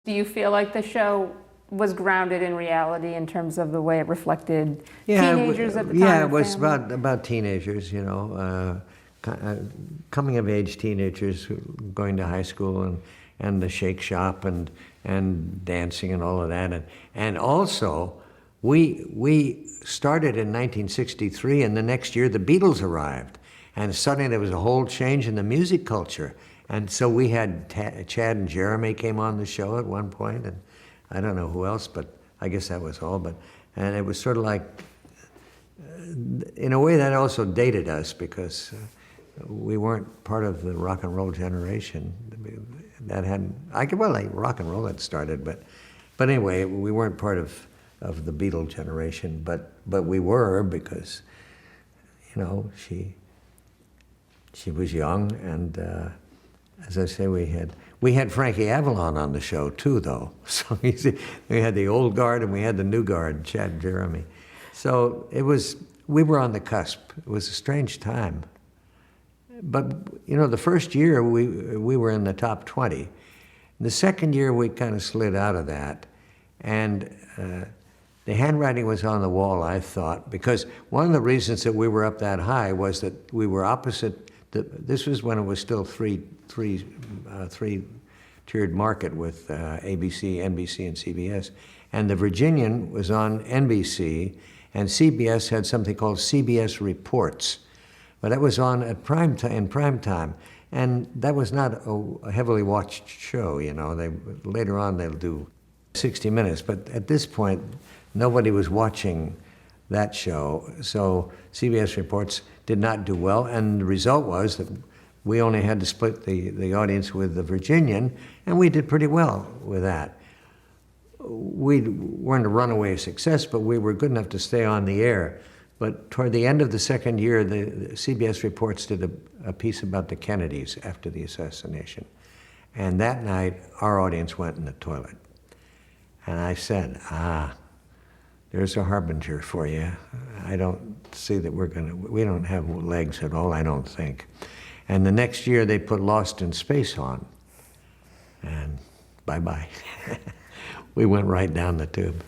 Do you feel like the show was grounded in reality in terms of the way it reflected teenagers at the time? Yeah, it was about teenagers, you know, coming of age teenagers going to high school and the shake shop and dancing and all of that. And also, we started in 1963, and the next year the Beatles arrived. And suddenly there was a whole change in the music culture. And so we had Chad and Jeremy came on the show at one point, and I don't know who else, but I guess that was all. And it was sort of like, in a way that also dated us because we weren't part of the rock and roll generation. That hadn't, rock and roll had started, but anyway, we weren't part of the Beatle generation, but we were because, you know, she was young, and as I say, we had Frankie Avalon on the show too, though. So you see, we had the old guard and we had the new guard, Chad and Jeremy. So we were on the cusp. It was a strange time. But you know, the first year we were in the top 20. The second year we kind of slid out of that, and the handwriting was on the wall, I thought, because one of the reasons that we were up that high was that we were opposite. This was when it was still three-tiered market with ABC, NBC, and CBS. And the Virginian was on NBC, and CBS had something called CBS Reports. But that was on at in prime time. And that was not a heavily watched show, you know. Later on they'll do 60 Minutes, but at this point, nobody was watching that show. So CBS Reports did not do well, and the result was that we only had to split the audience with the Virginian, and we did pretty well with that. We weren't a runaway success, but we were good enough to stay on the air. But toward the end of the second year, the CBS Reports did a piece about the Kennedys after the assassination. And that night, our audience went in the toilet. And I said, there's a harbinger for you. I don't see that we don't have legs at all, I don't think. And the next year they put Lost in Space on, and bye-bye. We went right down the tube.